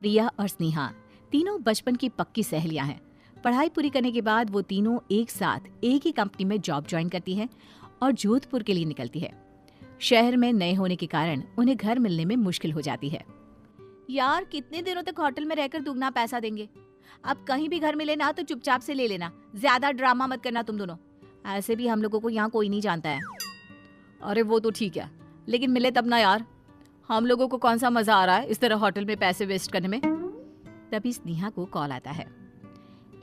प्रिया और स्नेहा तीनों बचपन की पक्की सहेलियां हैं। पढ़ाई पूरी करने के बाद वो तीनों एक साथ एक ही कंपनी में जॉब ज्वाइन करती हैं और जोधपुर के लिए निकलती है। शहर में नए होने के कारण उन्हें घर मिलने में मुश्किल हो जाती है। यार कितने दिनों तक होटल में रहकर दुगना पैसा देंगे। अब कहीं भी घर मिले ना तो चुपचाप से ले लेना, ज्यादा ड्रामा मत करना तुम दोनों। ऐसे भी हम लोगों को यहाँ कोई नहीं जानता है। अरे वो तो ठीक है, लेकिन मिले तब ना यार। हम लोगों को कौन सा मजा आ रहा है इस तरह होटल में पैसे वेस्ट करने में। तभी स्नेहा को कॉल आता है।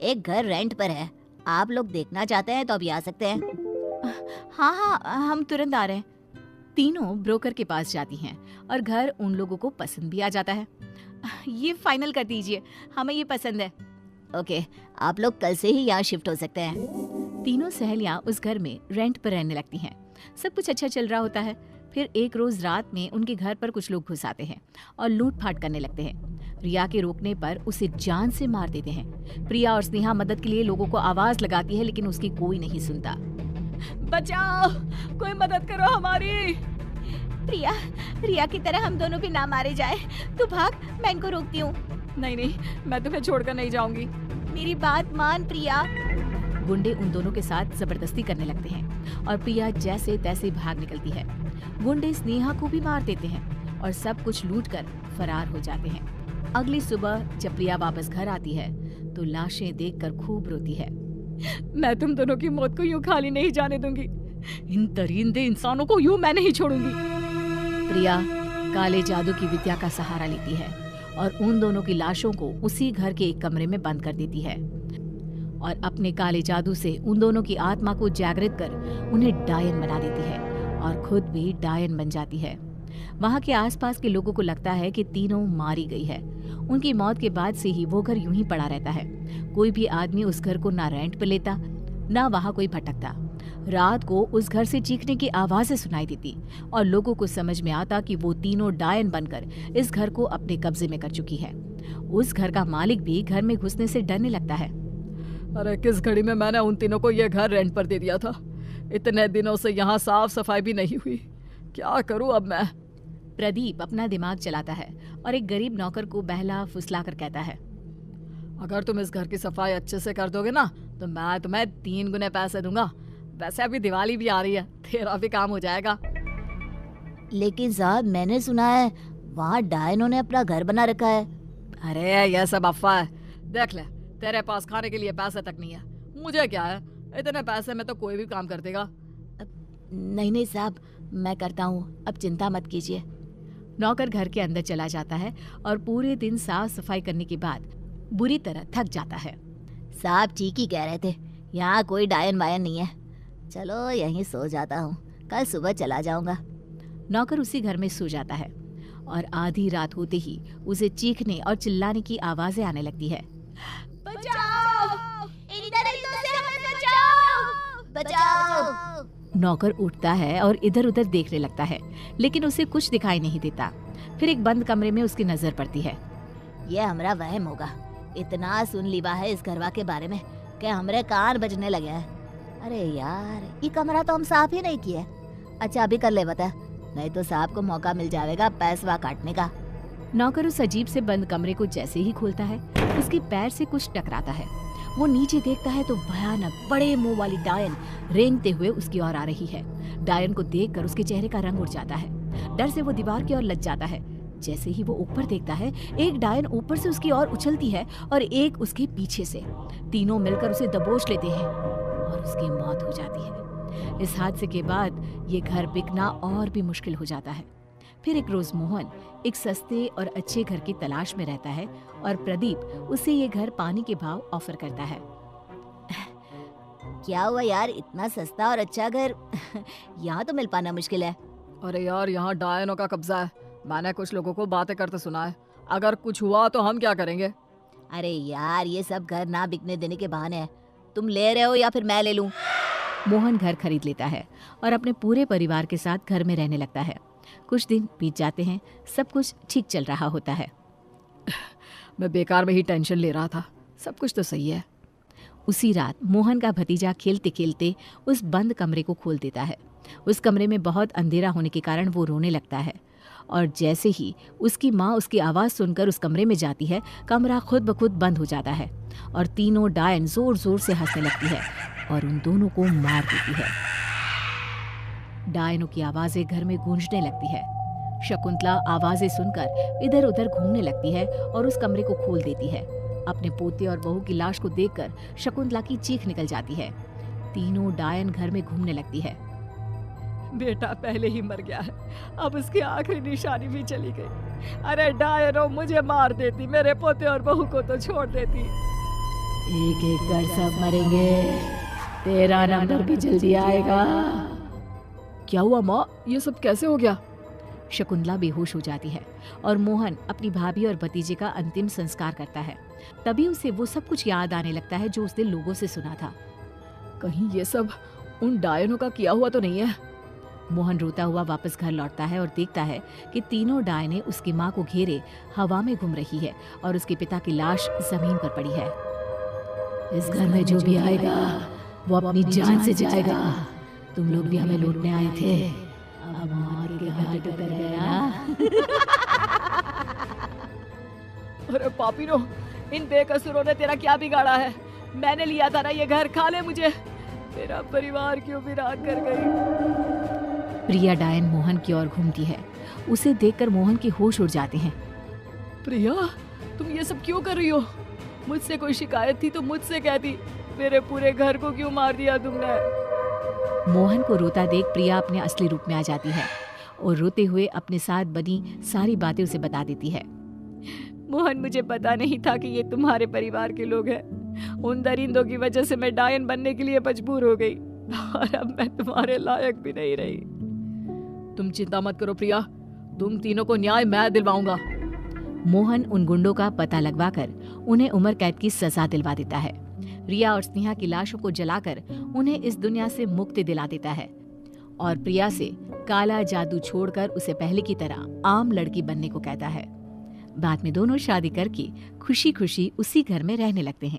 एक घर रेंट पर है, आप लोग देखना चाहते हैं तो अभी आ सकते हैं। हाँ हाँ, हम तुरंत आ रहे हैं। तीनों ब्रोकर के पास जाती हैं और घर उन लोगों को पसंद भी आ जाता है। ये फाइनल कर दीजिए, हमें ये पसंद है। ओके, आप लोग कल से ही यहाँ शिफ्ट हो सकते हैं। तीनों सहेलियां उस घर में रेंट पर रहने लगती हैं। सब कुछ अच्छा चल रहा होता है। फिर एक रोज रात में उनके घर पर कुछ लोग घुस आते हैं और लूटपाट करने लगते हैं। रिया के रोकने पर उसे जान से मार देते हैं। प्रिया और स्नेहा मदद के लिए लोगों को आवाज लगाती है, लेकिन उसकी कोई नहीं सुनता। बचाओ, कोई मदद करो हमारी। प्रिया, रिया की तरह हम दोनों भी ना मारे जाए। तू भाग, मैं इनको रोकती हूँ। नहीं नहीं, मैं तुम्हें छोड़कर नहीं जाऊंगी। मेरी बात मान प्रिया। गुंडे उन दोनों के साथ जबरदस्ती करने लगते हैं और प्रिया जैसे तैसे भाग निकलती है। गुंडे स्नेहा को भी मार देते हैं और सब कुछ लूटकर फरार हो जाते हैं। अगली सुबह जब प्रिया वापस घर आती है तो लाशें देखकर खूब रोती है। मैं तुम दोनों की मौत को यूं खाली नहीं जाने दूंगी। इन दरिंदे इंसानों को यूं मैं नहीं छोड़ूंगी। प्रिया काले जादू की विद्या का सहारा लेती है और उन दोनों की लाशों को उसी घर के एक कमरे में बंद कर देती है और अपने काले जादू से उन दोनों की आत्मा को जागृत कर उन्हें डायन बना देती है और खुद भी डायन बन जाती है। वहाँ के आसपास के लोगों को लगता है कि तीनों मारी गई है। उनकी मौत के बाद से ही वो घर यूं ही पड़ा रहता है। कोई भी आदमी उस घर को ना रेंट पे लेता, ना वहाँ कोई भटकता। रात को उस घर से चीखने की आवाजें सुनाई देती और लोगों को समझ में आता कि वो तीनों डायन बनकर इस घर को अपने कब्जे में कर चुकी है। उस घर का मालिक भी घर में घुसने से डरने लगता है। अरे किस घड़ी में मैंने उन तीनों को ये घर रेंट पर दे दिया था। इतने दिनों से यहाँ साफ सफाई भी नहीं हुई। क्या करूँ अब मैं। प्रदीप अपना दिमाग चलाता है और एक गरीब नौकर को बहला फुसला कर कहता है, अगर तुम इस घर की सफाई अच्छे से कर दोगे ना तो मैं तुम्हें 3 गुने पैसे दूंगा। वैसे अभी दिवाली भी आ रही है, तेरा भी काम हो जाएगा। लेकिन साहब, मैंने सुना है वहाँ डायनों ने अपना घर बना रखा है। अरे यह सब अफवाह है। देख ले, तेरे पास खाने के लिए पैसे तक नहीं है। मुझे क्या है, इतने पैसे में तो कोई भी काम कर देगा। नहीं नहीं साहब, मैं करता हूँ, अब चिंता मत कीजिए। नौकर घर के अंदर चला जाता है और पूरे दिन साफ सफाई करने के बाद बुरी तरह थक जाता है। साहब ठीक ही कह रहे थे, यहाँ कोई डायन वायन नहीं है। चलो यहीं सो जाता हूँ, कल सुबह चला जाऊंगा। नौकर उसी घर में सो जाता है और आधी रात होते ही उसे चीखने और चिल्लाने की आवाजें आने लगती है। बचाओ! इन से हमें बचाओ! बचाओ! नौकर उठता है और इधर उधर देखने लगता है, लेकिन उसे कुछ दिखाई नहीं देता। फिर एक बंद कमरे में उसकी नजर पड़ती है। ये हमारा वहम होगा। इतना सुन लिबा है इस घरवा के बारे में कि हमरे कान बजने लगे हैं। अरे यार, ये कमरा तो हम साफ ही नहीं किए। अच्छा अभी कर ले बता, नहीं तो साहब को मौका मिल जाएगा पैसवा काटने का। नौकर उस अजीब से बंद कमरे को जैसे ही खोलता है, उसके पैर से कुछ टकराता है। वो नीचे देखता है तो भयानक बड़े मुंह वाली डायन रेंगते हुए उसकी ओर आ रही है। डायन को देखकर उसके चेहरे का रंग उड़ जाता है। डर से वो दीवार की ओर लग जाता है। जैसे ही वो ऊपर देखता है, एक डायन ऊपर से उसकी ओर उछलती है और एक उसके पीछे से। तीनों मिलकर उसे दबोच लेते हैं और उसकी मौत हो जाती है। इस हादसे के बाद ये घर बिकना और भी मुश्किल हो जाता है। फिर एक रोज मोहन एक सस्ते और अच्छे घर की तलाश में रहता है और प्रदीप उसे ये घर पानी के भाव ऑफर करता है। क्या हुआ यार, इतना सस्ता और अच्छा घर यहाँ तो मिल पाना मुश्किल है। अरे यार, यहाँ डायनों का कब्जा है। मैंने कुछ लोगों को बातें करते सुना है। अगर कुछ हुआ तो हम क्या करेंगे। अरे यार, ये सब घर ना बिकने देने के बहाने हैं। तुम ले रहे हो या फिर मैं ले लूं? मोहन घर खरीद लेता है और अपने पूरे परिवार के साथ घर में रहने लगता है। कुछ दिन बीत जाते हैं, सब कुछ ठीक चल रहा होता है। मैं बेकार में ही टेंशन ले रहा था, सब कुछ तो सही है। उसी रात मोहन का भतीजा खेलते खेलते उस बंद कमरे को खोल देता है। उस कमरे में बहुत अंधेरा होने के कारण वो रोने लगता है और जैसे ही उसकी माँ उसकी आवाज़ सुनकर उस कमरे में जाती है, कमरा खुद ब खुद बंद हो जाता है और तीनों डायन जोर जोर से हंसने लगती है और उन दोनों को मार देती है। डायनों की आवाज़ें घर में गूंजने लगती है। शकुंतला आवाज़ें सुनकर इधर उधर घूमने लगती है और उस कमरे को खोल देती है। अपने पोते और बहू की लाश को देखकर शकुंतला की चीख निकल जाती है। तीनों डायन घर में घूमने लगती है। बेटा पहले ही मर गया है, अब उसकी आखिरी निशानी भी चली गई। अरे डायनो, मुझे मार देती, मेरे पोते और बहू को तो छोड़ देती। एक एक कर सब मरेंगे, तेरा नंबर भी जल्दी आएगा। क्या हुआ माँ, ये सब कैसे हो गया? शकुंतला बेहोश हो जाती है और मोहन अपनी भाभी और भतीजे का अंतिम संस्कार करता है। तभी उसे वो सब कुछ याद आने लगता है जो उसने लोगों से सुना था। कहीं ये सब उन डायनों का किया हुआ तो नहीं है? मोहन रोता हुआ वापस घर लौटता है और देखता है कि तीनों डायनें उसकी माँ को घेरे हवा में घूम रही है और उसके पिता की लाश जमीन पर पड़ी है। इस घर में जो भी आएगा वो अपनी जान से जाएगा। तुम लोग भी हमें लूटने आए थे, अब मार के हट कर गया। अरे पापीनो, इन बेकसूरों ने तेरा क्या बिगाड़ा है? मैंने लिया था ना ये घर, खा ले मुझे। मेरा परिवार क्यों वीरान कर गई? प्रिया डायन मोहन की ओर घूमती है। उसे देखकर मोहन के होश उड़ जाते हैं। प्रिया, तुम ये सब क्यों कर रही हो? मुझसे कोई शिकायत थी तो मुझसे कहती, मेरे पूरे घर को क्यों मार दिया तुमने? मोहन को रोता देख प्रिया अपने असली रूप में आ जाती है और रोते हुए अपने साथ बनी सारी बातें उसे बता देती है। मोहन, मुझे पता नहीं था कि ये तुम्हारे परिवार के लोग हैं। उन दरिंदों की वजह से मैं डायन बनने के लिए मजबूर हो गई और अब मैं तुम्हारे लायक भी नहीं रही। तुम चिंता मत करो प्रिया, तुम तीनों को न्याय मैं दिलवाऊंगा। मोहन उन गुंडों का पता लगवाकर उन्हें उम्र कैद की सजा दिलवा देता है। रिया और स्नेहा की लाशों को जलाकर उन्हें इस दुनिया से मुक्ति दिला देता है और प्रिया से काला जादू छोड़कर उसे पहले की तरह आम लड़की बनने को कहता है। बाद में दोनों शादी करके खुशी खुशी उसी घर में रहने लगते हैं।